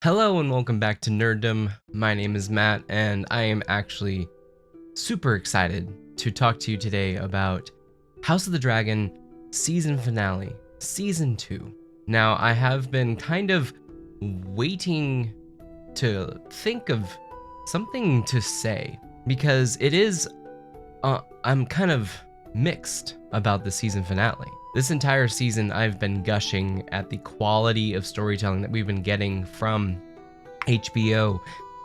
Hello and welcome back to Nerddom. My name is Matt and I am actually super excited to talk to you today about House of the Dragon season finale, season 2. Now I have been kind of waiting to think of something to say because I'm kind of mixed about the season finale. This entire season, I've been gushing at the quality of storytelling that we've been getting from HBO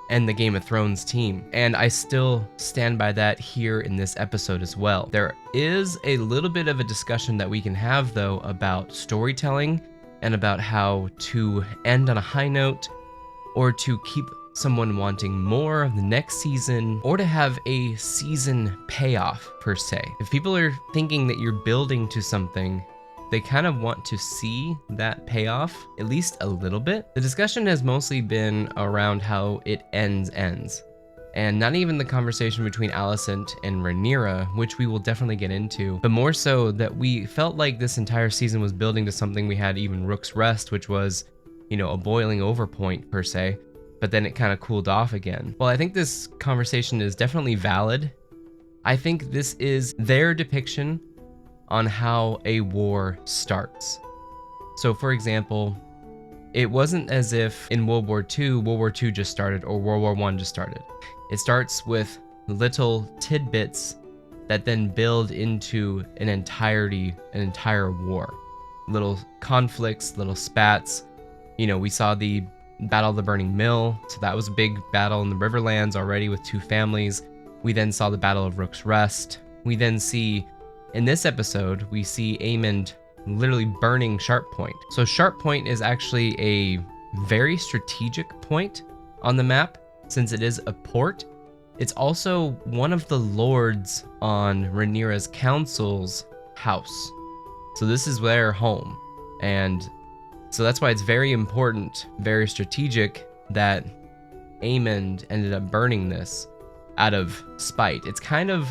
and the Game of Thrones team, and I still stand by that here in this episode as well. There is a little bit of a discussion that we can have, though, about storytelling and about how to end on a high note or to keep someone wanting more of the next season, or to have a season payoff per se. If people are thinking that you're building to something, they kind of want to see that payoff, at least a little bit. The discussion has mostly been around how it ends, and not even the conversation between Alicent and Rhaenyra, which we will definitely get into, but more so that we felt like this entire season was building to something. We had even Rook's Rest, which was, a boiling over point per se, but then it kind of cooled off again. Well, I think this conversation is definitely valid. I think this is their depiction on how a war starts. So for example, it wasn't as if in World War II just started, or World War I just started. It starts with little tidbits that then build into an entire war. Little conflicts, little spats. We saw the Battle of the Burning Mill, so that was a big battle in the Riverlands already with two families. We then saw the Battle of Rook's Rest. We then see, in this episode, we see Aemond literally burning Sharp Point. So Sharp Point is actually a very strategic point on the map, since it is a port. It's also one of the lords on Rhaenyra's council's house. So this is their home, and so that's why it's very important, very strategic, that Aemond ended up burning this out of spite. It's kind of,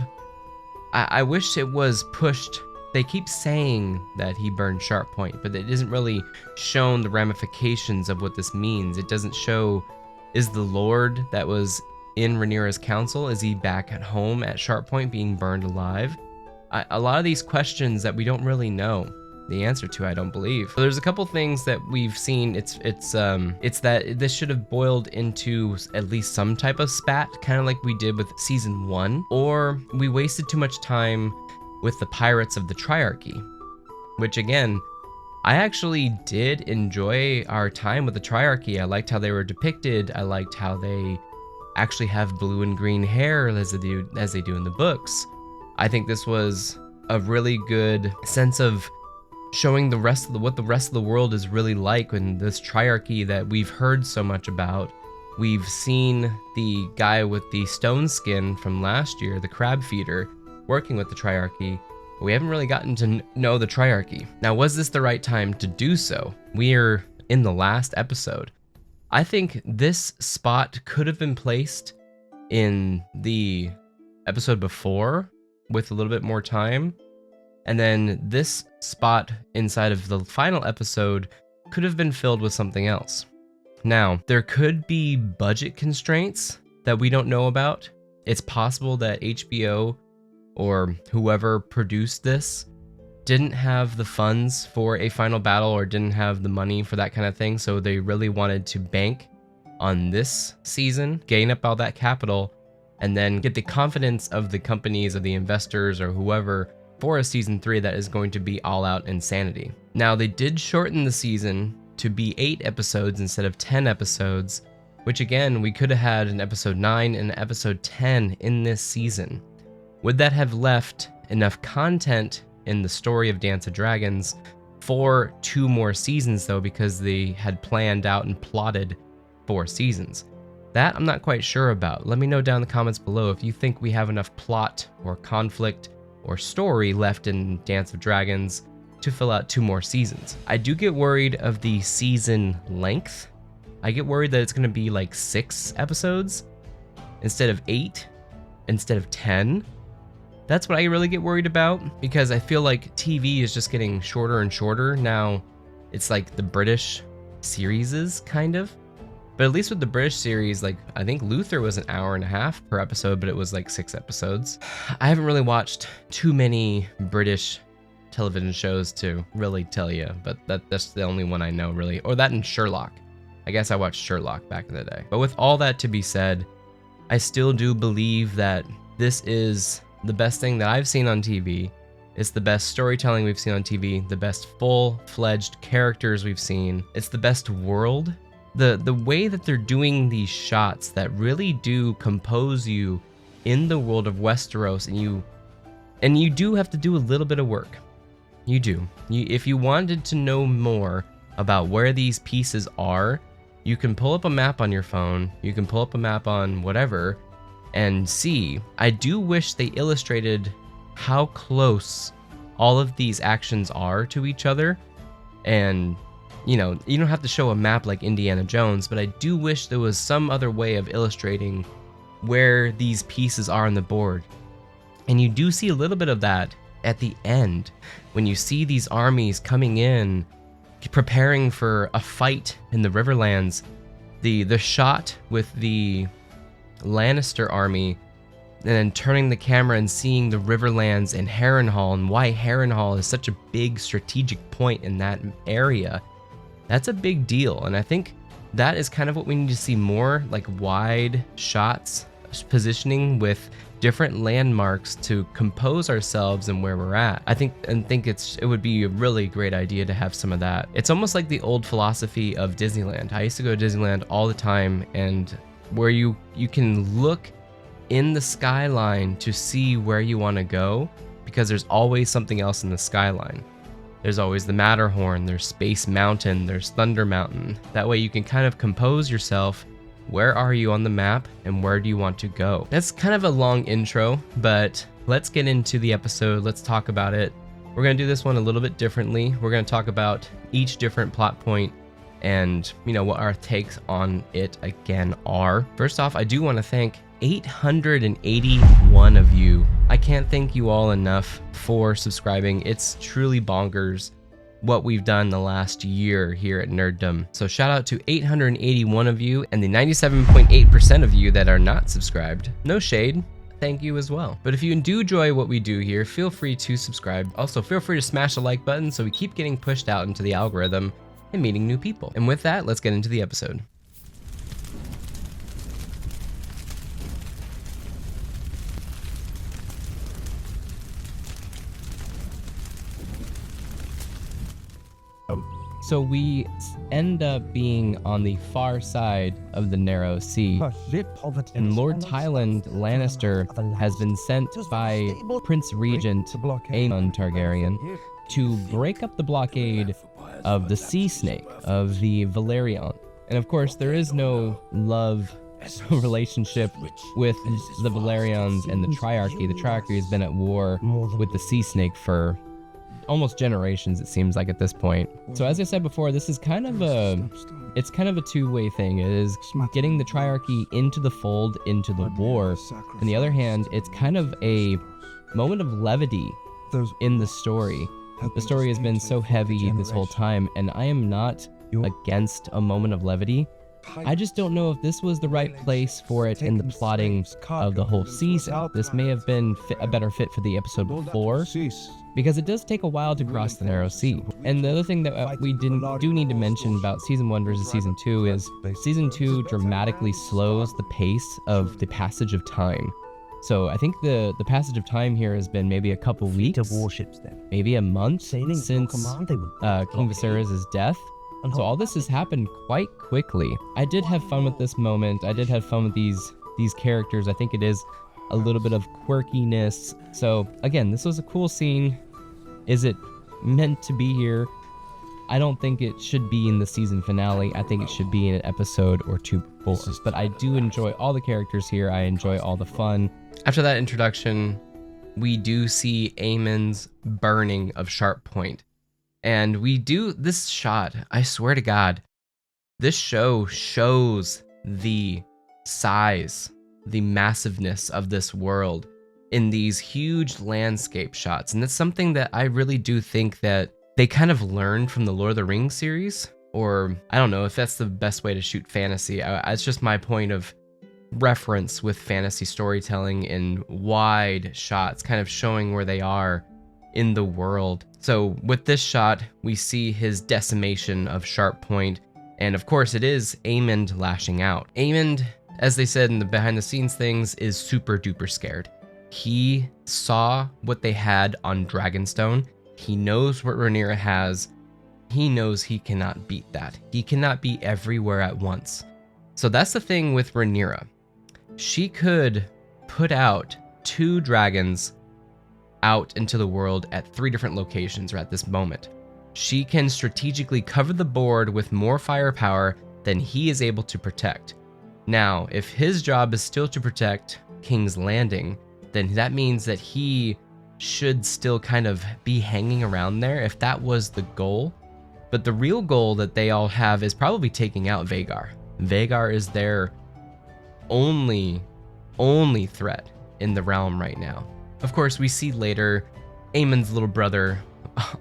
I wish it was pushed. They keep saying that he burned Sharp Point, but it isn't really shown the ramifications of what this means. It doesn't show, is the Lord that was in Rhaenyra's council, is he back at home at Sharp Point being burned alive? A lot of these questions that we don't really know the answer to, I don't believe. So there's a couple things that we've seen. It's that this should have boiled into at least some type of spat, kind of like we did with season 1, or we wasted too much time with the pirates of the Triarchy, which again, I actually did enjoy our time with the Triarchy. I liked how they were depicted. I liked how they actually have blue and green hair as they do in the books. I think this was a really good sense of showing what the rest of the world is really like in this Triarchy that we've heard so much about. We've seen the guy with the stone skin from last year, the crab feeder, working with the Triarchy. We haven't really gotten to know the Triarchy. Now, was this the right time to do so? We're in the last episode. I think this spot could have been placed in the episode before with a little bit more time. And then this spot inside of the final episode could have been filled with something else. Now, there could be budget constraints that we don't know about. It's possible that HBO or whoever produced this didn't have the funds for a final battle or didn't have the money for that kind of thing. So they really wanted to bank on this season, gain up all that capital, and then get the confidence of the companies or the investors or whoever for a season 3 that is going to be all out insanity. Now, they did shorten the season to be 8 episodes instead of 10 episodes, which again, we could have had an episode 9 and an episode 10 in this season. Would that have left enough content in the story of Dance of Dragons for 2 more seasons though, because they had planned out and plotted 4 seasons? That I'm not quite sure about. Let me know down in the comments below if you think we have enough plot or conflict or story left in Dance of Dragons to fill out 2 more seasons. I do get worried of the season length. I get worried that it's going to be like 6 episodes instead of 8, instead of 10. That's what I really get worried about, because I feel like TV is just getting shorter and shorter. Now it's like the British series, kind of. But at least with the British series, like I think Luther was an hour and a half per episode, but it was like 6 episodes. I haven't really watched too many British television shows to really tell you, but that's the only one I know really. Or that and Sherlock. I guess I watched Sherlock back in the day. But with all that to be said, I still do believe that this is the best thing that I've seen on TV. It's the best storytelling we've seen on TV, the best full-fledged characters we've seen. It's the best world. The way that they're doing these shots that really do compose you in the world of Westeros, and you do have to do a little bit of work. You do. If you wanted to know more about where these pieces are, you can pull up a map on your phone, you can pull up a map on whatever, and see. I do wish they illustrated how close all of these actions are to each other. And, you know, you don't have to show a map like Indiana Jones, but I do wish there was some other way of illustrating where these pieces are on the board. And you do see a little bit of that at the end, when you see these armies coming in, preparing for a fight in the Riverlands. The shot with the Lannister army, and then turning the camera and seeing the Riverlands and Harrenhal, and why Harrenhal is such a big strategic point in that area. That's a big deal, and I think that is kind of what we need to see more, like wide shots, positioning with different landmarks to compose ourselves and where we're at. I think it would be a really great idea to have some of that. It's almost like the old philosophy of Disneyland. I used to go to Disneyland all the time, and where you can look in the skyline to see where you want to go, because there's always something else in the skyline. There's always the Matterhorn, there's Space Mountain, there's Thunder Mountain. That way you can kind of compose yourself. Where are you on the map, and where do you want to go? That's kind of a long intro, but let's get into the episode. Let's talk about it. We're going to do this one a little bit differently. We're going to talk about each different plot point and, you know, what our takes on it again are. First off, I do want to thank 881 of you. I can't thank you all enough for subscribing. It's truly bonkers what we've done the last year here at Nerddom. So shout out to 881 of you, and the 97.8% of you that are not subscribed. No shade, thank you as well. But if you do enjoy what we do here, feel free to subscribe. Also, feel free to smash the like button so we keep getting pushed out into the algorithm and meeting new people. And with that, let's get into the episode. So we end up being on the far side of the Narrow Sea, and Lord Tywin Lannister has been sent by Prince Regent Aemon Targaryen to break up the blockade of the Sea Snake, of the Valerion. And of course, there is no love relationship with the Valerians and the Triarchy. The Triarchy has been at war with the Sea Snake for almost generations, it seems like, at this point. So as I said before, this is kind of a two-way thing. It is getting the Triarchy into the fold, into the war. On the other hand, it's kind of a moment of levity in the story. The story has been so heavy this whole time, and I am not against a moment of levity. I just don't know if this was the right place for it in the plotting of the whole season. This may have been a better fit for the episode before, because it does take a while to cross the Narrow Sea. And the other thing that we do need to mention about Season 1 versus Season 2 is Season 2 dramatically slows the pace of the passage of time. So I think the passage of time here has been maybe a couple weeks, maybe a month since King Viserys' death. So all this has happened quite quickly. I did have fun with this moment. I did have fun with these characters. I think it is a little bit of quirkiness. So again, this was a cool scene. Is it meant to be here? I don't think it should be in the season finale. I think it should be in an episode or two before. But I do enjoy all the characters here. I enjoy all the fun. After that introduction, we do see Aemon's burning of Sharp Point. And we do this shot, I swear to God, this show shows the size, the massiveness of this world in these huge landscape shots. And that's something that I really do think that they kind of learned from the Lord of the Rings series. or I don't know if that's the best way to shoot fantasy. It's just my point of reference with fantasy storytelling in wide shots, kind of showing where they are in the world. So with this shot, we see his decimation of Sharp Point, and of course it is Aemond lashing out. Aemond, as they said in the behind the scenes things, is super duper scared. He saw what they had on Dragonstone. He knows what Rhaenyra has. He knows he cannot beat that. He cannot be everywhere at once. So that's the thing with Rhaenyra. She could put out 2 dragons out into the world at 3 different locations or at this moment. She can strategically cover the board with more firepower than he is able to protect. Now, if his job is still to protect King's Landing, then that means that he should still kind of be hanging around there if that was the goal. But the real goal that they all have is probably taking out Vhagar. Vhagar is their only threat in the realm right now. Of course, we see later Aemond's little brother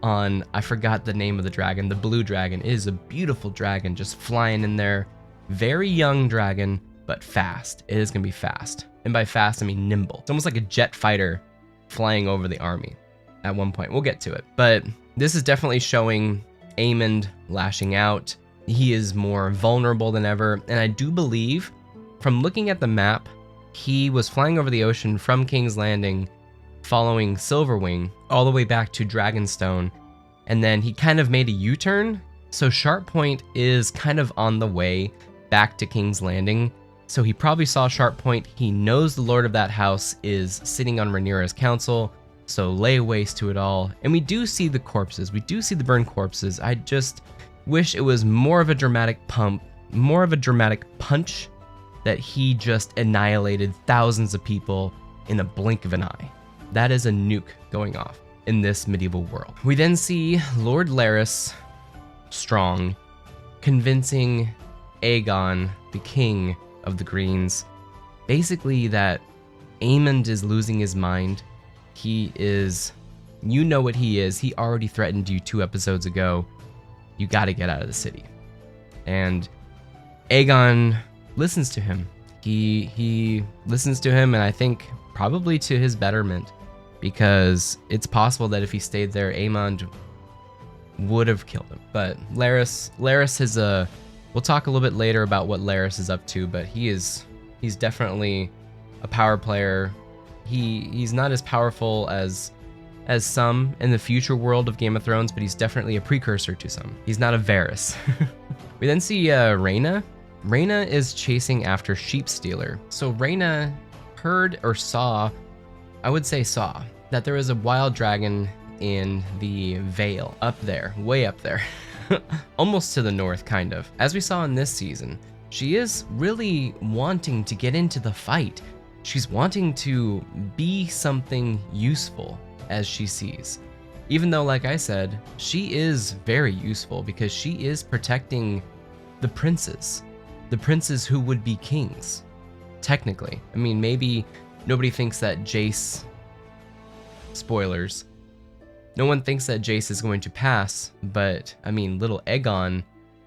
on, I forgot the name of the dragon. The blue dragon is a beautiful dragon just flying in there. Very young dragon, but fast. It is going to be fast. And by fast, I mean nimble. It's almost like a jet fighter flying over the army at one point. We'll get to it. But this is definitely showing Aemond lashing out. He is more vulnerable than ever. And I do believe, from looking at the map, he was flying over the ocean from King's Landing, following Silverwing, all the way back to Dragonstone. And then he kind of made a U-turn. So Sharp Point is kind of on the way back to King's Landing. So he probably saw Sharp Point. He knows the Lord of that house is sitting on Rhaenyra's council. So lay waste to it all. And we do see the corpses. We do see the burned corpses. I just wish it was more of a dramatic punch that he just annihilated thousands of people in a blink of an eye. That is a nuke going off in this medieval world. We then see Lord Larys Strong convincing Aegon, the king of the Greens, basically that Aemond is losing his mind. He is, you know what he is. He already threatened you 2 episodes ago. You got to get out of the city. And Aegon listens to him. He listens to him, and I think probably to his betterment, because it's possible that if he stayed there, Aemond would have killed him. But Larys is a, we'll talk a little bit later about what Larys is up to, but he's definitely a power player. He's not as powerful as some in the future world of Game of Thrones, but he's definitely a precursor to some. He's not a Varys. We then see Rhaena. Rhaena is chasing after Sheepstealer. So Rhaena heard or saw, I would say saw, that there was a wild dragon in the Vale, up there, way up there. Almost to the north, kind of. As we saw in this season, she is really wanting to get into the fight. She's wanting to be something useful, as she sees. Even though, like I said, she is very useful because she is protecting the princes who would be kings, technically. I mean, maybe nobody thinks that Jace, spoilers, no one thinks that Jace is going to pass, but I mean, little Aegon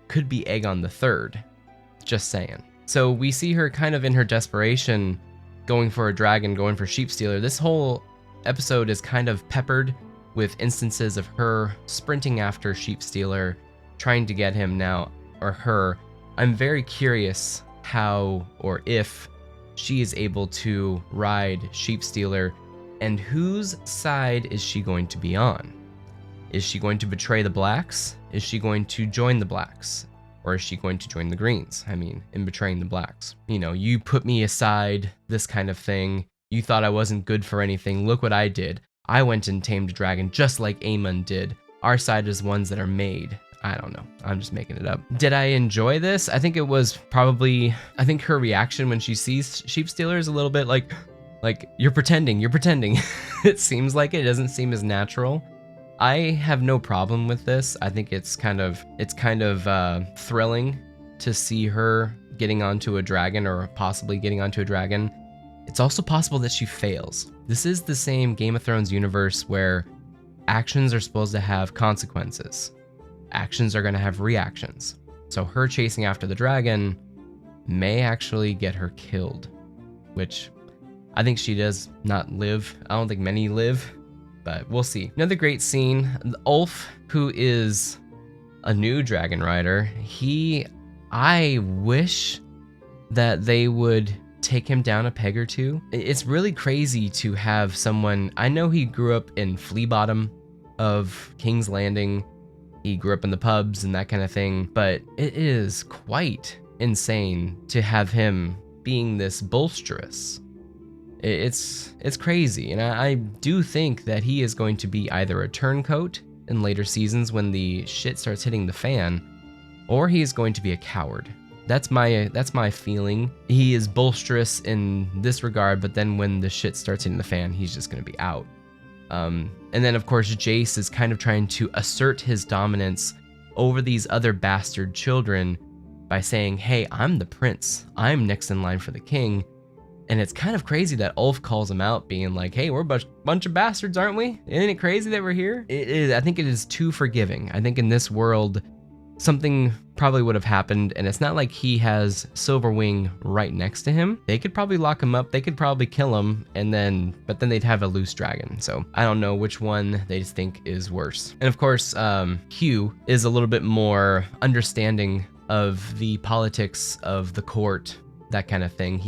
could be Aegon the Third, just saying. So we see her kind of in her desperation, going for a dragon, going for Sheepstealer. This whole episode is kind of peppered with instances of her sprinting after Sheepstealer, trying to get him now, or her. I'm very curious how or if she is able to ride Sheepstealer, and whose side is she going to be on? Is she going to betray the Blacks? Is she going to join the Blacks? Or is she going to join the Greens? I mean, in betraying the Blacks. You know, you put me aside, this kind of thing. You thought I wasn't good for anything. Look what I did. I went and tamed a dragon just like Aemon did. Our side is ones that are made. I don't know. I'm just making it up. Did I enjoy this? I think it was probably, I think her reaction when she sees Sheepstealer is a little bit like, you're pretending. It seems like it doesn't seem as natural. I have no problem with this. I think it's kind of thrilling to see her getting onto a dragon, or possibly getting onto a dragon. It's also possible that she fails. This is the same Game of Thrones universe where actions are supposed to have consequences. actions are going to have reactions. So her chasing after the dragon may actually get her killed, which I think she does not live. I don't think many live, but we'll see. Another great scene, Ulf, who is a new dragon rider, I wish that they would take him down a peg or two. It's really crazy to have someone, I know he grew up in Flea Bottom of King's Landing, he grew up in the pubs and that kind of thing, but it is quite insane to have him being this bolsterous. It's crazy, and I do think that he is going to be either a turncoat in later seasons when the shit starts hitting the fan, or he is going to be a coward. That's my feeling. He is bolsterous in this regard, but then when the shit starts hitting the fan, he's just going to be out. And then of course Jace is kind of trying to assert his dominance over these other bastard children by saying, hey, I'm the prince. I'm next in line for the king. And it's kind of crazy that Ulf calls him out, being like, hey, we're a bunch of bastards, aren't we? Isn't it crazy that we're here? It is. I think it is too forgiving. I think in this world, something probably would have happened, and it's not like he has Silverwing right next to him. They could probably lock him up, they could probably kill him, but then they'd have a loose dragon. So I don't know which one they think is worse. And of course, Hugh is a little bit more understanding of the politics of the court, that kind of thing.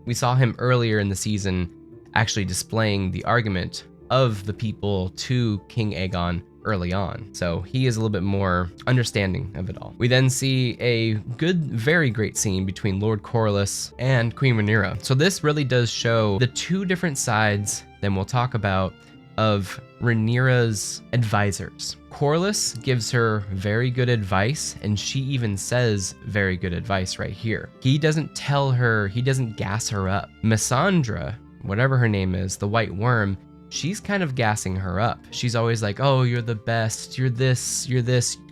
We saw him earlier in the season actually displaying the argument of the people to King Aegon early on. So he is a little bit more understanding of it all. We then see a very great scene between Lord Corlys and Queen Rhaenyra. So this really does show the two different sides, then we'll talk about, of Rhaenyra's advisors. Corlys gives her very good advice, and she even says very good advice right here. He doesn't tell her, he doesn't gas her up. Missandra, whatever her name is, the White Worm, she's kind of gassing her up. She's always like, oh, you're the best, you're this,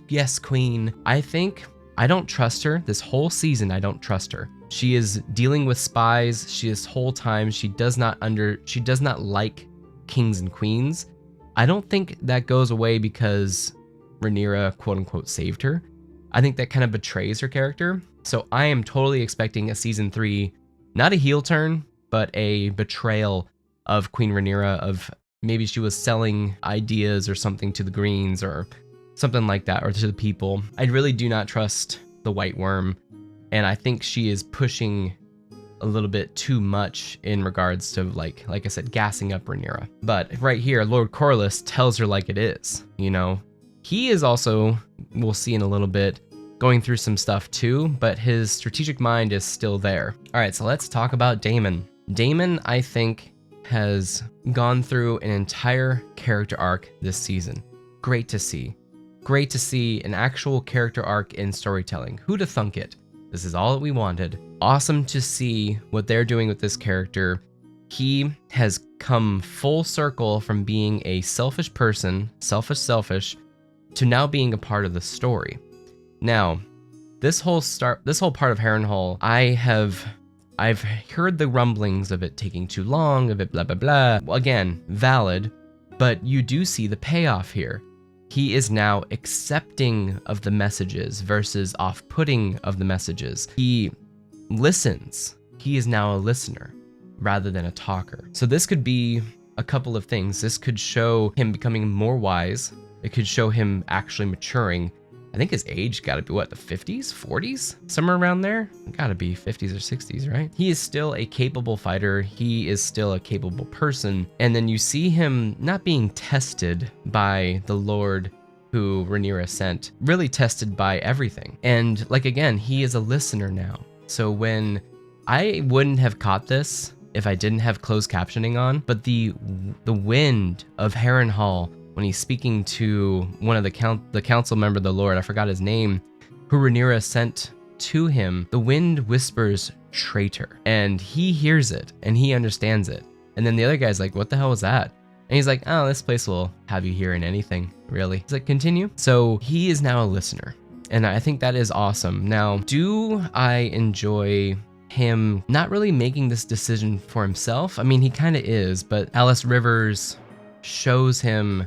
yes, queen. I don't trust her. This whole season, I don't trust her. She is dealing with spies. This whole time, she does not like kings and queens. I don't think that goes away because Rhaenyra, quote unquote, saved her. I think that kind of betrays her character. So I am totally expecting a season 3, not a heel turn, but a betrayal of Queen Rhaenyra, of maybe she was selling ideas or something to the Greens or something like that, or to the people. I really do not trust the White Worm, and I think she is pushing a little bit too much in regards to, like I said, gassing up Rhaenyra. But right here, Lord Corlys tells her like it is, you know. He is also, we'll see in a little bit, going through some stuff too, but his strategic mind is still there. All right, so let's talk about Daemon. Daemon, I think, has gone through an entire character arc this season. Great to see. Great to see an actual character arc in storytelling. Who'da thunk it? This is all that we wanted. Awesome to see what they're doing with this character. He has come full circle from being a selfish person, selfish, to now being a part of the story. Now, this whole part of Harrenhal, I've heard the rumblings of it taking too long, of it blah blah blah. Well, again, valid, but you do see the payoff here. He is now accepting of the messages versus off-putting of the messages. He listens. He is now a listener rather than a talker. So this could be a couple of things. This could show him becoming more wise. It could show him actually maturing. I think his age got to be, what, the 50s, 40s? Somewhere around there? Got to be 50s or 60s, right? He is still a capable fighter. He is still a capable person. And then you see him not being tested by the Lord who Rhaenyra sent, really tested by everything. And like, again, he is a listener now. So when I wouldn't have caught this if I didn't have closed captioning on, but the wind of Harrenhal, when he's speaking to one of the council member of the Lord, I forgot his name, who Rhaenyra sent to him, the wind whispers traitor, and he hears it and he understands it. And then the other guy's like, what the hell was that? And he's like, oh, this place will have you hearing anything, really. He's like, continue. So he is now a listener, and I think that is awesome. Now, do I enjoy him not really making this decision for himself? I mean, he kind of is, but Alice Rivers shows him,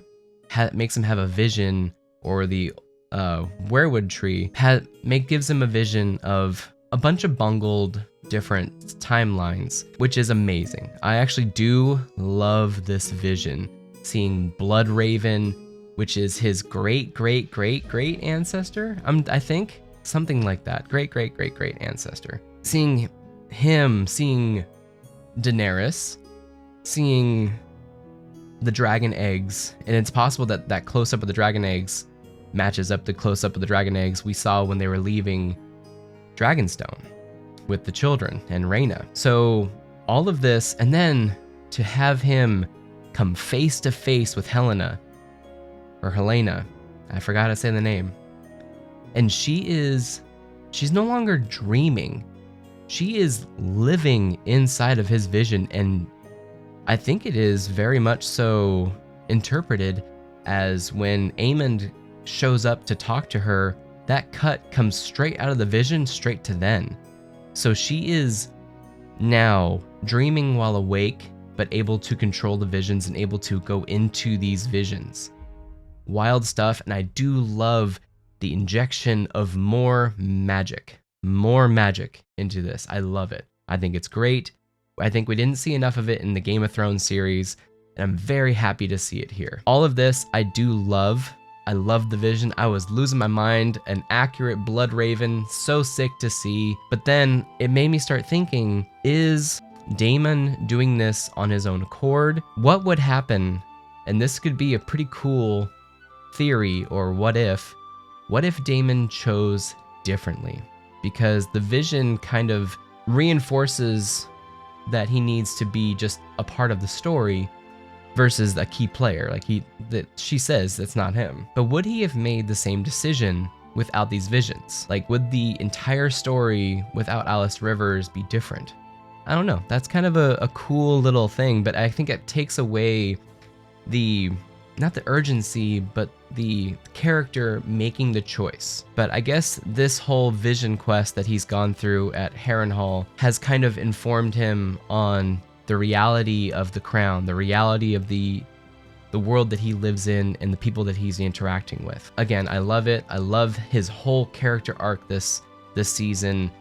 makes him have a vision, or the weirwood tree gives him a vision of a bunch of bungled different timelines, which is amazing. I actually do love this vision, seeing Bloodraven, which is his great ancestor. I think something like that. Great ancestor. Seeing him, seeing Daenerys, seeing the dragon eggs, and it's possible that that close-up of the dragon eggs matches up the close-up of the dragon eggs we saw when they were leaving Dragonstone with the children and Rhaena. So all of this, and then to have him come face to face with Helena, I forgot to say the name, and she's no longer dreaming. She is living inside of his vision, and I think it is very much so interpreted as when Aemond shows up to talk to her, that cut comes straight out of the vision, straight to then. So she is now dreaming while awake, but able to control the visions and able to go into these visions. Wild stuff, and I do love the injection of more magic into this. I love it. I think it's great. I think we didn't see enough of it in the Game of Thrones series, and I'm very happy to see it here. All of this I do love. I love the vision. I was losing my mind. An accurate Bloodraven, so sick to see. But then it made me start thinking, is Daemon doing this on his own accord? What would happen? And this could be a pretty cool theory, or what if Daemon chose differently? Because the vision kind of reinforces that he needs to be just a part of the story versus a key player. Like she says that's not him. But would he have made the same decision without these visions? Like, would the entire story without Alice Rivers be different? I don't know. That's kind of a cool little thing, but I think it takes away not the urgency, but the character making the choice. But I guess this whole vision quest that he's gone through at Harrenhal has kind of informed him on the reality of the crown, the reality of the world that he lives in, and the people that he's interacting with. Again, I love it. I love his whole character arc this season.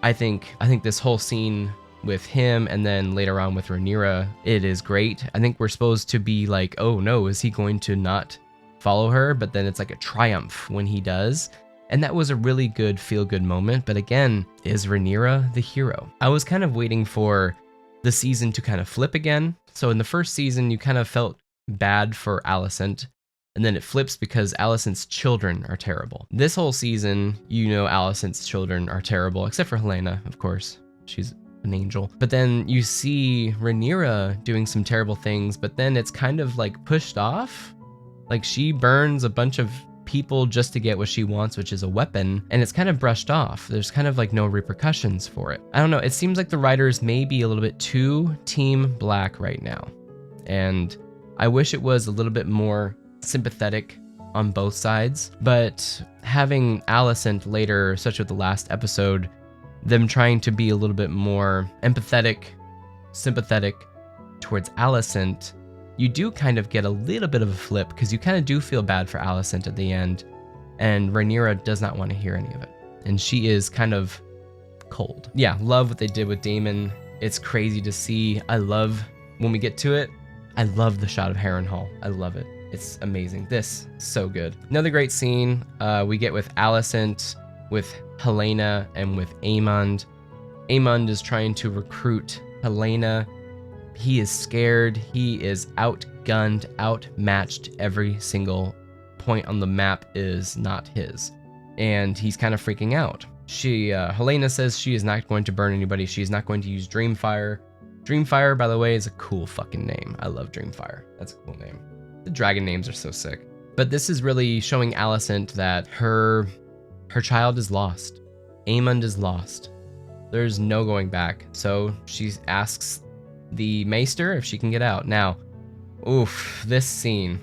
I think this whole scene with him, and then later on with Rhaenyra, it is great. I think we're supposed to be like, oh no, is he going to not follow her? But then it's like a triumph when he does. And that was a really good feel-good moment. But again, is Rhaenyra the hero? I was kind of waiting for the season to kind of flip again. So in the first season, you kind of felt bad for Alicent, and then it flips because Alicent's children are terrible. This whole season, Alicent's children are terrible, except for Helena, of course. She's an angel. But then you see Rhaenyra doing some terrible things, but then it's kind of like pushed off. Like, she burns a bunch of people just to get what she wants, which is a weapon, and it's kind of brushed off. There's kind of like no repercussions for it. I don't know. It seems like the writers may be a little bit too Team Black right now, and I wish it was a little bit more sympathetic on both sides. But having Alicent later, such with the last episode, them trying to be a little bit more empathetic, sympathetic towards Alicent, you do kind of get a little bit of a flip, because you kind of do feel bad for Alicent at the end, and Rhaenyra does not want to hear any of it, and she is kind of cold. Yeah, love what they did with Daemon. It's crazy to see. I love, when we get to it, I love the shot of Harrenhal. I love it. It's amazing. This, so good. Another great scene we get with Alicent, with Helena, and with Aemond. Aemond is trying to recruit Helena. He is scared. He is outgunned, outmatched. Every single point on the map is not his, and he's kind of freaking out. Helena says she is not going to burn anybody. She's not going to use Dreamfire. Dreamfire, by the way, is a cool fucking name. I love Dreamfire. That's a cool name. The dragon names are so sick. But this is really showing Alicent that her child is lost. Aemond is lost. There's no going back. So she asks the Maester if she can get out. Now, oof, this scene,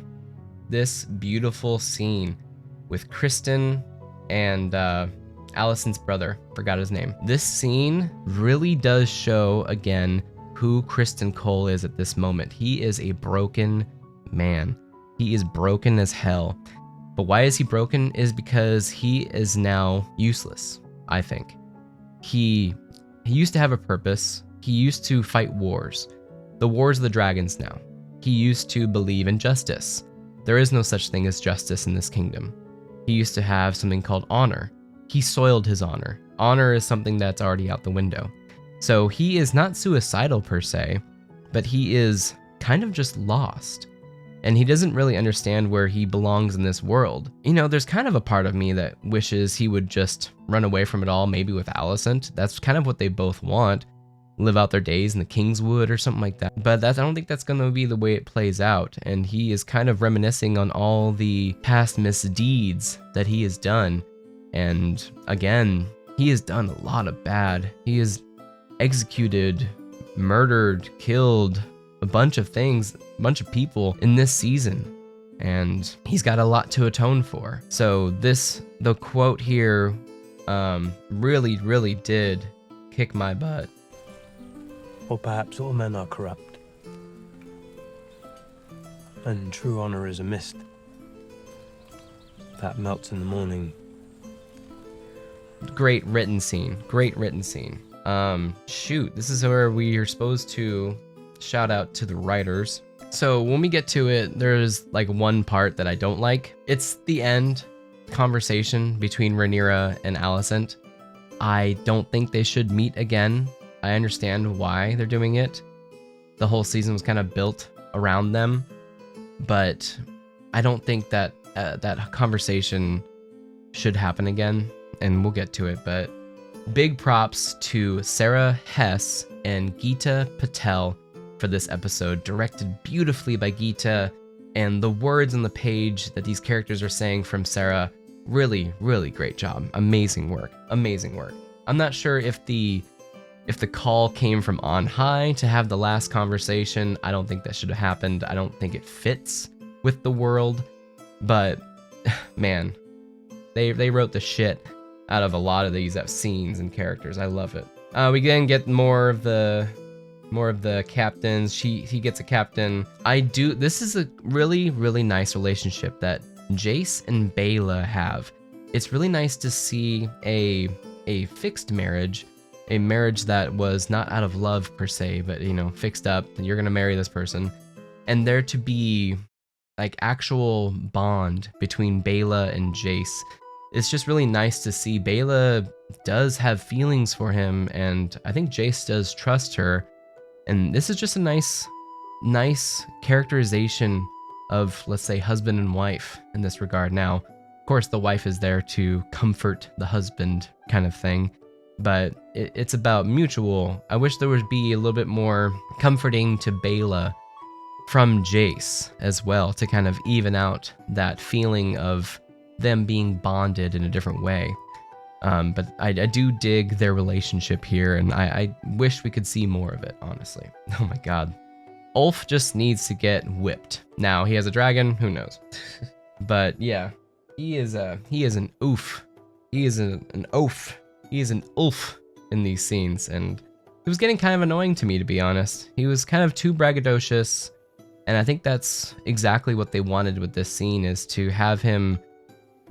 this beautiful scene with Kristen and Alicent's brother, forgot his name. This scene really does show again who Criston Cole is at this moment. He is a broken man. He is broken as hell. But why is he broken is because he is now useless, I think. He used to have a purpose. He used to fight wars. The wars of the dragons now. He used to believe in justice. There is no such thing as justice in this kingdom. He used to have something called honor. He soiled his honor. Honor is something that's already out the window. So he is not suicidal per se, but he is kind of just lost. And he doesn't really understand where he belongs in this world. You know, there's kind of a part of me that wishes he would just run away from it all, maybe with Alicent. That's kind of what they both want. Live out their days in the Kingswood or something like that. But I don't think that's going to be the way it plays out. And he is kind of reminiscing on all the past misdeeds that he has done. And again, he has done a lot of bad. He has executed, murdered, killed a bunch of things, a bunch of people in this season. And he's got a lot to atone for. So the quote here really, really did kick my butt. Or perhaps all men are corrupt, and true honor is a mist that melts in the morning. Great written scene. Great written scene. Shoot, this is where we are supposed to shout out to the writers. So when we get to it, there's like one part that I don't like. It's the end conversation between Rhaenyra and Alicent. I don't think they should meet again. I understand why they're doing it. The whole season was kind of built around them, but I don't think that that conversation should happen again, and we'll get to it. But big props to Sarah Hess and Geeta Patel for this episode, directed beautifully by Geeta, and the words on the page that these characters are saying from Sarah, really, really great job. Amazing work. Amazing work. I'm not sure if the call came from on high to have the last conversation. I don't think that should have happened. I don't think it fits with the world. But man, they wrote the shit out of a lot of these scenes and characters. I love it. We then get more of the captains. He gets a captain. This is a really, really nice relationship that Jace and Bela have. It's really nice to see a fixed marriage. A marriage that was not out of love per se, but, you know, fixed up, you're gonna marry this person. And there to be, like, actual bond between Bela and Jace. It's just really nice to see. Bela does have feelings for him, and I think Jace does trust her. And this is just a nice characterization of, let's say, husband and wife in this regard. Now, of course, the wife is there to comfort the husband kind of thing. But it's about mutual. I wish there would be a little bit more comforting to Bela from Jace as well, to kind of even out that feeling of them being bonded in a different way. But I do dig their relationship here, and I wish we could see more of it, honestly. Oh my god. Ulf just needs to get whipped. Now, he has a dragon, who knows? But yeah, he is an oof. He is an oaf. He is an ulf in these scenes, and it was getting kind of annoying to me, to be honest. He was kind of too braggadocious, and I think that's exactly what they wanted with this scene, is to have him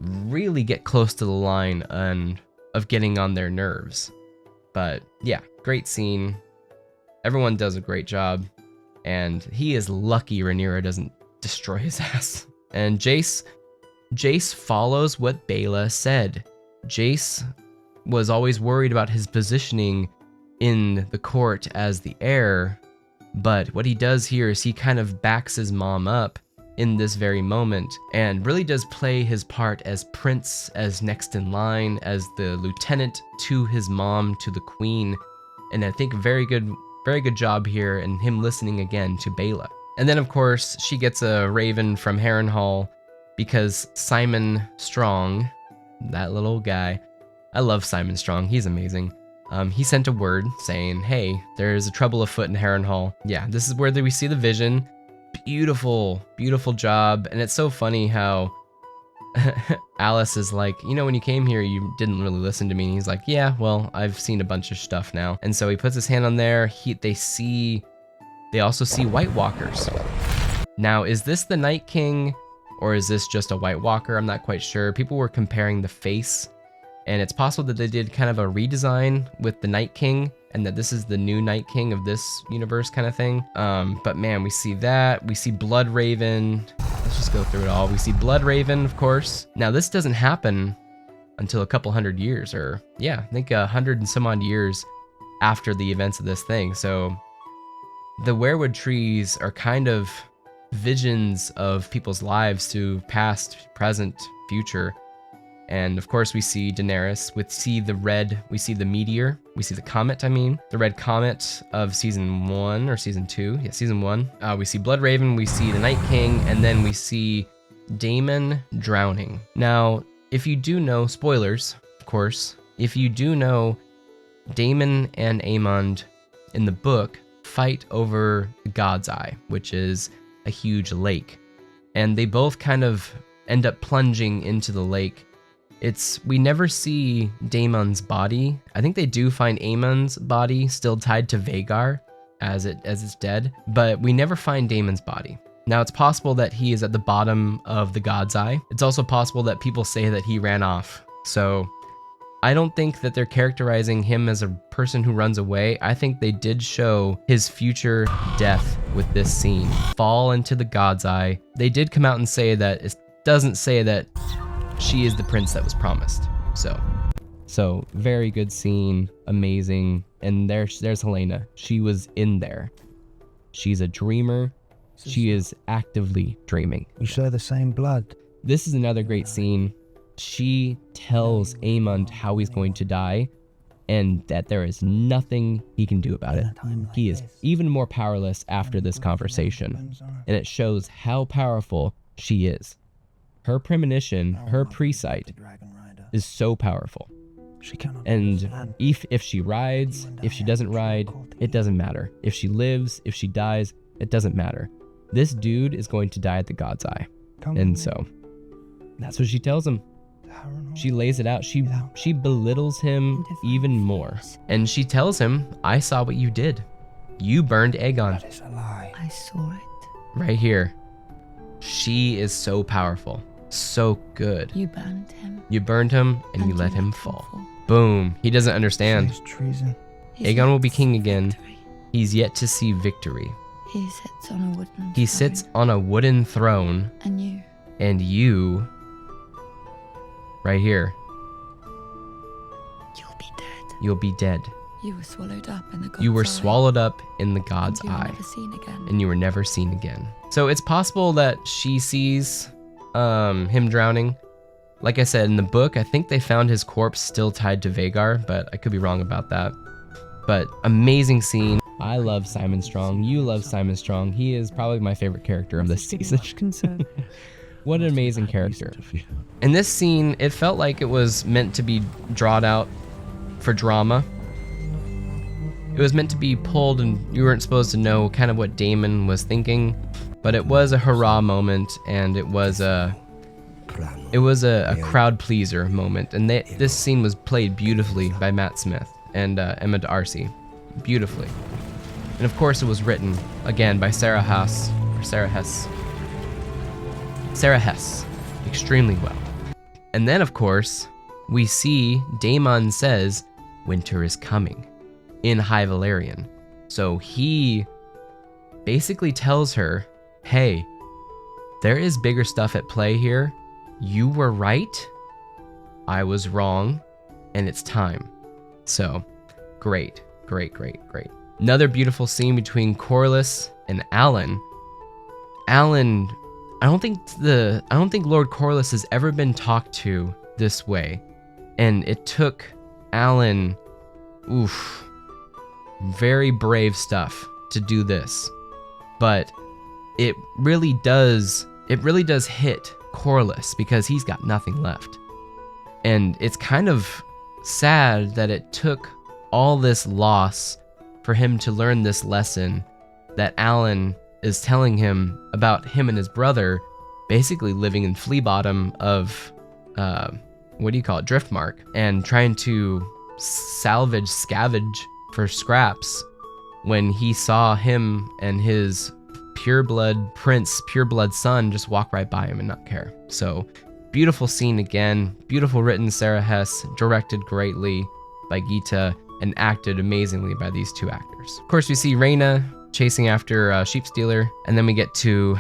really get close to the line of getting on their nerves. But yeah, great scene. Everyone does a great job, and he is lucky Rhaenyra doesn't destroy his ass. And Jace follows what Bela said. Jace was always worried about his positioning in the court as the heir, but what he does here is he kind of backs his mom up in this very moment and really does play his part as prince, as next in line, as the lieutenant to his mom, to the queen. And I think very good job here, and him listening again to Bela. And then of course she gets a raven from Harrenhal because Simon Strong, that little guy, I love Simon Strong, he's amazing. He sent a word saying, hey, there's a trouble afoot in Harrenhal. Yeah, this is where we see the vision. Beautiful, beautiful job. And it's so funny how Alice is like, you know, when you came here, you didn't really listen to me. And he's like, yeah, well, I've seen a bunch of stuff now. And so he puts his hand on there. They also see White Walkers. Now, is this the Night King or is this just a White Walker? I'm not quite sure. People were comparing the face, and it's possible that they did kind of a redesign with the Night King, and that this is the new Night King of this universe kind of thing. But man, we see that. We see Blood Raven. Let's just go through it all. We see Blood Raven, of course. Now, this doesn't happen until a couple hundred years, or yeah, I think 100 and some odd years after the events of this thing. So the weirwood trees are kind of visions of people's lives to past, present, future. And of course we see Daenerys, we see the red, we see the meteor, we see the comet, the red comet of season 1 or season 2, yeah, season 1. We see Blood Raven, we see the Night King, and then we see Daemon drowning. Now, if you do know, spoilers, of course, if you do know, Daemon and Aemond in the book fight over the God's Eye, which is a huge lake. And they both kind of end up plunging into the lake. We never see Daemon's body. I think they do find Aemon's body still tied to Vhagar as it's dead, but we never find Daemon's body. Now, it's possible that he is at the bottom of the God's Eye. It's also possible that people say that he ran off. So I don't think that they're characterizing him as a person who runs away. I think they did show his future death with this scene. Fall into the God's Eye. They did come out and say that it doesn't say that she is the prince that was promised. So very good scene, amazing. And there's Helena. She was in there. She's a dreamer. She is actively dreaming. We share the same blood. This is another great scene. She tells Aemond how he's going to die, and that there is nothing he can do about it. He is even more powerless after this conversation, and it shows how powerful she is. Her premonition, her presight, is so powerful. And if she rides, if she doesn't ride, it doesn't matter. If she lives, if she dies, it doesn't matter. This dude is going to die at the God's Eye. And so that's what she tells him. She lays it out. She belittles him even more. And she tells him, I saw what you did. You burned Aegon. That is a lie. I saw it. Right here. She is so powerful. So good. You burned him. You burned him and you let him fall. Boom. He doesn't understand. It's treason. Aegon will be king again. He's yet to see victory. He sits on a wooden throne. He sits on a wooden throne. And you, right here, you'll be dead. You'll be dead. You were swallowed up in the God's You were eye. swallowed up in the God's And you were eye. never seen again. And you were never seen again. So it's possible that she sees him drowning. Like I said, in the book, I think they found his corpse still tied to Vhagar, but I could be wrong about that. But amazing scene. I love Simon Strong. You love Simon Strong. He is probably my favorite character of this season. What an amazing character. In this scene, it felt like it was meant to be drawn out for drama. It was meant to be pulled and you weren't supposed to know kind of what Daemon was thinking, but it was a hurrah moment, and it was a crowd pleaser moment. And this scene was played beautifully by Matt Smith and Emma D'Arcy. Beautifully. And of course it was written, again, by Sarah Hess. Extremely well. And then, of course, we see Daemon says, winter is coming, in High Valyrian. So he basically tells her, hey, there is bigger stuff at play here. You were right. I was wrong. And it's time. So, great. Another beautiful scene between Corlys and Alan. Alan, I don't think Lord Corlys has ever been talked to this way. And it took Alan, very brave stuff to do this. But it really does hit Corlys because he's got nothing left. And it's kind of sad that it took all this loss for him to learn this lesson that Alan is telling him about him and his brother basically living in flea bottom of, Driftmark, and trying to scavenge for scraps when he saw him and his pureblood prince, pureblood son just walk right by him and not care. So beautiful scene again, beautiful written, Sarah Hess, directed greatly by Gita, and acted amazingly by these two actors. Of course, we see Reyna chasing after Sheep Stealer, and then we get to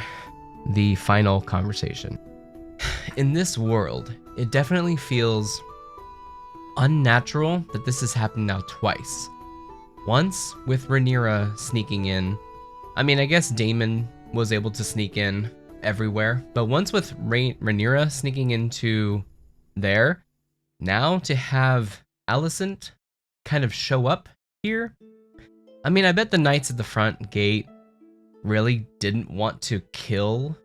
the final conversation. In this world, it definitely feels unnatural that this has happened now twice. Once with Rhaenyra sneaking in. I mean, I guess Daemon was able to sneak in everywhere, but once with Rhaenyra sneaking into there, now to have Alicent kind of show up here. I mean, I bet the knights at the front gate really didn't want to kill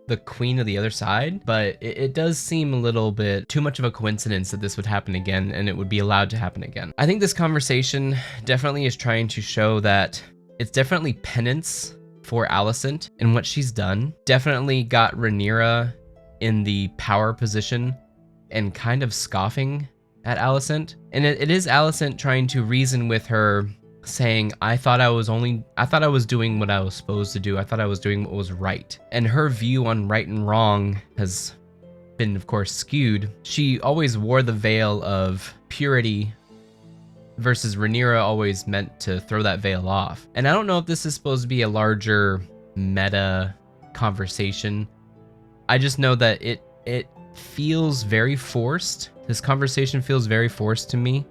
the queen of the other side, but it does seem a little bit too much of a coincidence that this would happen again and it would be allowed to happen again. I think this conversation definitely is trying to show that it's definitely penance for Alicent and what she's done. Definitely got Rhaenyra in the power position and kind of scoffing at Alicent. And it is Alicent trying to reason with her, saying, I thought I was doing what I was supposed to do. I thought I was doing what was right. And her view on right and wrong has been, of course, skewed. She always wore the veil of purity versus Rhaenyra always meant to throw that veil off. And I don't know if this is supposed to be a larger meta conversation. I just know that it feels very forced. This conversation feels very forced to me.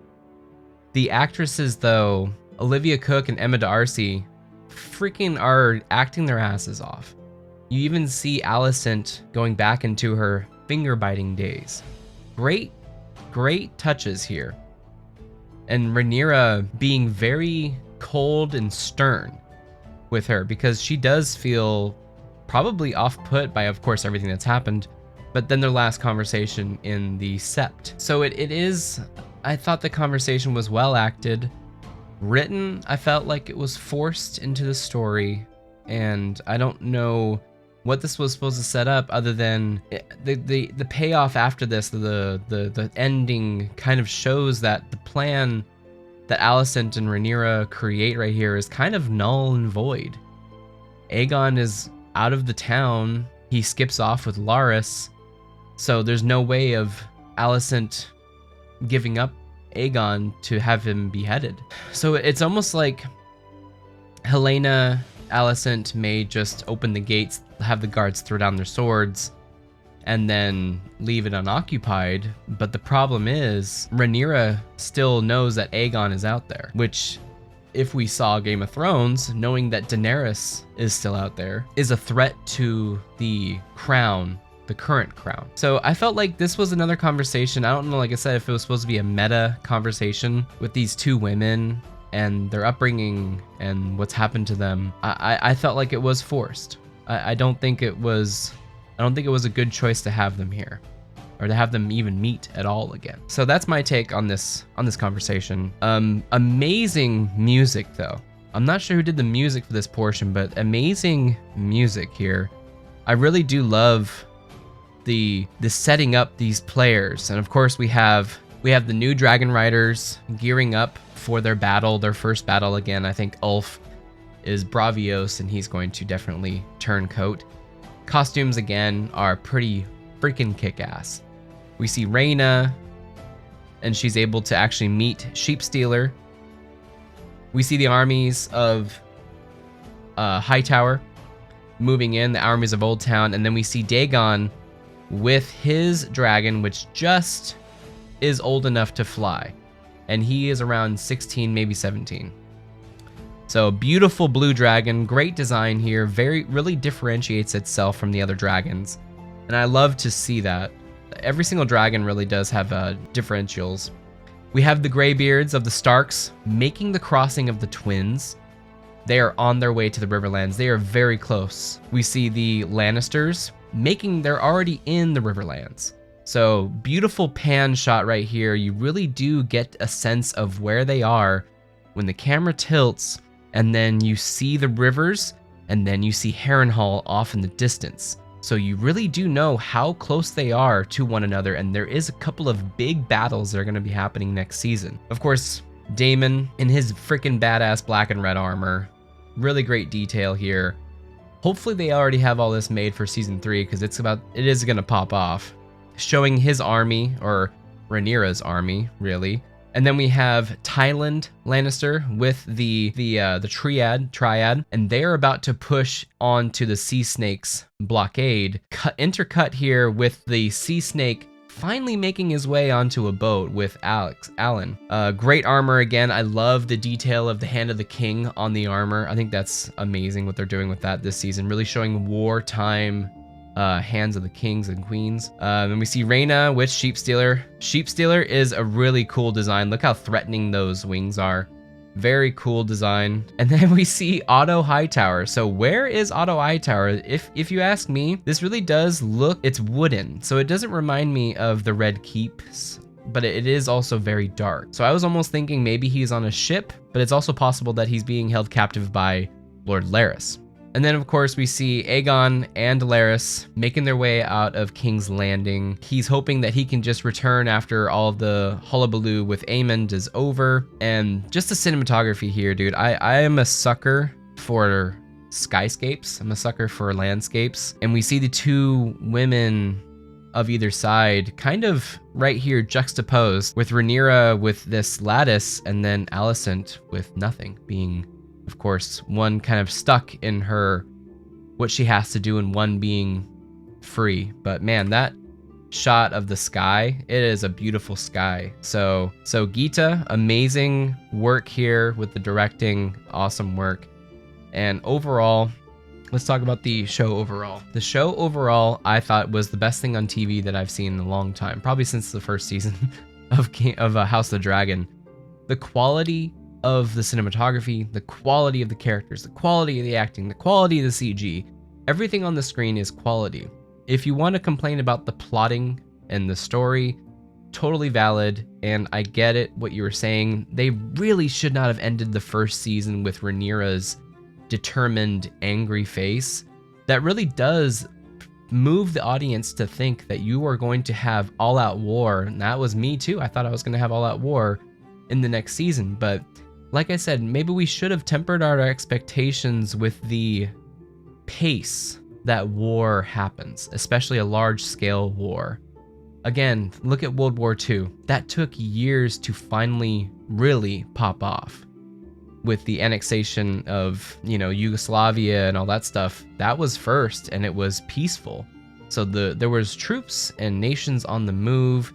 The actresses, though, Olivia Cook and Emma D'Arcy, freaking are acting their asses off. You even see Alicent going back into her finger-biting days. Great touches here. And Rhaenyra being very cold and stern with her, because she does feel probably off-put by, of course, everything that's happened, but then their last conversation in the Sept. So it is, I thought the conversation was well acted. Written, I felt like it was forced into the story, and I don't know what this was supposed to set up other than the payoff after this. The ending kind of shows that the plan that Alicent and Rhaenyra create right here is kind of null and void. Aegon is out of the town. He skips off with Larys, so there's no way of Alicent giving up Aegon to have him beheaded. So it's almost like Helaena, Alicent may just open the gates, have the guards throw down their swords, and then leave it unoccupied. But the problem is Rhaenyra still knows that Aegon is out there, which, if we saw Game of Thrones, knowing that Daenerys is still out there is a threat to the crown, the current crown. So I felt like this was another conversation. I don't know, like I said, if it was supposed to be a meta conversation with these two women and their upbringing and what's happened to them. I felt like it was forced. I don't think it was a good choice to have them here, or to have them even meet at all again. So that's my take on this conversation. Amazing music though. I'm not sure who did the music for this portion, but amazing music here. I really do love the setting up these players. And of course we have the new Dragon Riders gearing up for their battle, their first battle again. I think Ulf is Bravios and he's going to definitely turn coat. Costumes again are pretty freaking kick-ass. We see Rhaena and she's able to actually meet Sheep Stealer. We see the armies of Hightower moving in, the armies of Old Town, and then we see Dagon with his dragon, which just is old enough to fly, and he is around 16, maybe 17. So beautiful blue dragon, great design here, really differentiates itself from the other dragons, and I love to see that. Every single dragon really does have differentials. We have the Greybeards of the Starks making the crossing of the Twins. They are on their way to the Riverlands. They are very close. We see the Lannisters they're already in the Riverlands. So beautiful pan shot right here. You really do get a sense of where they are when the camera tilts, and then you see the rivers, and then you see Harrenhal off in the distance. So you really do know how close they are to one another, and there is a couple of big battles that are going to be happening next season. Of course, Daemon in his freaking badass black and red armor. Really great detail here. Hopefully they already have all this made for season 3 because it is gonna pop off, showing his army, or Rhaenyra's army, really. And then we have Tyland Lannister with the triad, and they're about to push onto the Sea Snake's blockade. Intercut here with the Sea Snake finally making his way onto a boat with Alan. Great armor again. I love the detail of the Hand of the King on the armor. I think that's amazing what they're doing with that this season, really showing wartime hands of the kings and queens. And we see Rhaena with Sheepstealer. Sheepstealer is a really cool design. Look how threatening those wings are. Very cool design. And then we see Otto Hightower. So where is Otto Hightower? If you ask me, this really does look, it's wooden. So it doesn't remind me of the Red Keeps, but it is also very dark. So I was almost thinking maybe he's on a ship, but it's also possible that he's being held captive by Lord Larys. And then of course we see Aegon and Larys making their way out of King's Landing. He's hoping that he can just return after all of the hullabaloo with Aemond is over. And just the cinematography here, dude. I am a sucker for skyscapes. I'm a sucker for landscapes. And we see the two women of either side kind of right here juxtaposed, with Rhaenyra with this lattice and then Alicent with nothing, being, of course, one kind of stuck in her, what she has to do, and one being free. But man, that shot of the sky, it is a beautiful sky. So Geeta, amazing work here with the directing, awesome work. And overall, let's talk about the show overall. The show overall, I thought, was the best thing on TV that I've seen in a long time, probably since the first season of House of the Dragon. The quality of the cinematography, the quality of the characters, the quality of the acting, the quality of the CG, everything on the screen is quality. If you want to complain about the plotting and the story, totally valid, and I get it what you were saying. They really should not have ended the first season with Rhaenyra's determined, angry face. That really does move the audience to think that you are going to have all-out war, and that was me too. I thought I was going to have all-out war in the next season, but like I said, maybe we should have tempered our expectations with the pace that war happens, especially a large-scale war. Again, look at World War II. That took years to finally really pop off. With the annexation of, Yugoslavia and all that stuff, that was first, and it was peaceful. So there was troops and nations on the move.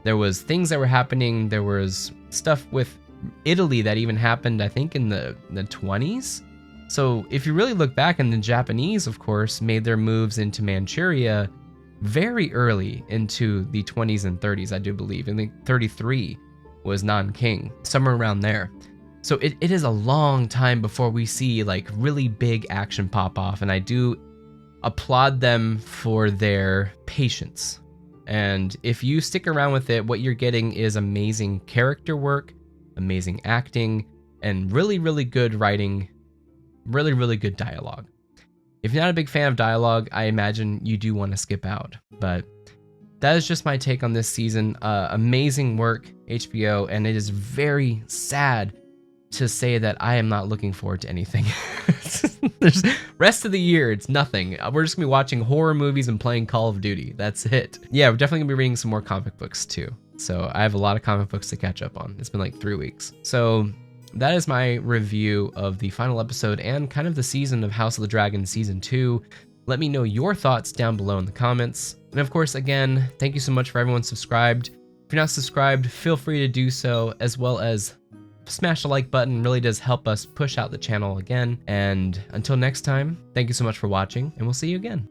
There was things that were happening. There was stuff with Italy that even happened, I think, in the 20s. So if you really look back, and the Japanese, of course, made their moves into Manchuria very early into the 20s and 30s, I do believe. I think 33 was Nanking, somewhere around there. So it is a long time before we see like really big action pop off, and I do applaud them for their patience. And if you stick around with it, what you're getting is amazing character work, amazing acting, and really, really good writing, really, really good dialogue. If you're not a big fan of dialogue, I imagine you do want to skip out. But that is just my take on this season. Amazing work, HBO, and it is very sad to say that I am not looking forward to anything. There's rest of the year, it's nothing. We're just gonna be watching horror movies and playing Call of Duty. That's it. Yeah, we're definitely gonna be reading some more comic books too. So I have a lot of comic books to catch up on. It's been like 3 weeks. So that is my review of the final episode and kind of the season of House of the Dragon Season 2. Let me know your thoughts down below in the comments. And of course, again, thank you so much for everyone subscribed. If you're not subscribed, feel free to do so, as well as smash the like button. Really does help us push out the channel again. And until next time, thank you so much for watching, and we'll see you again.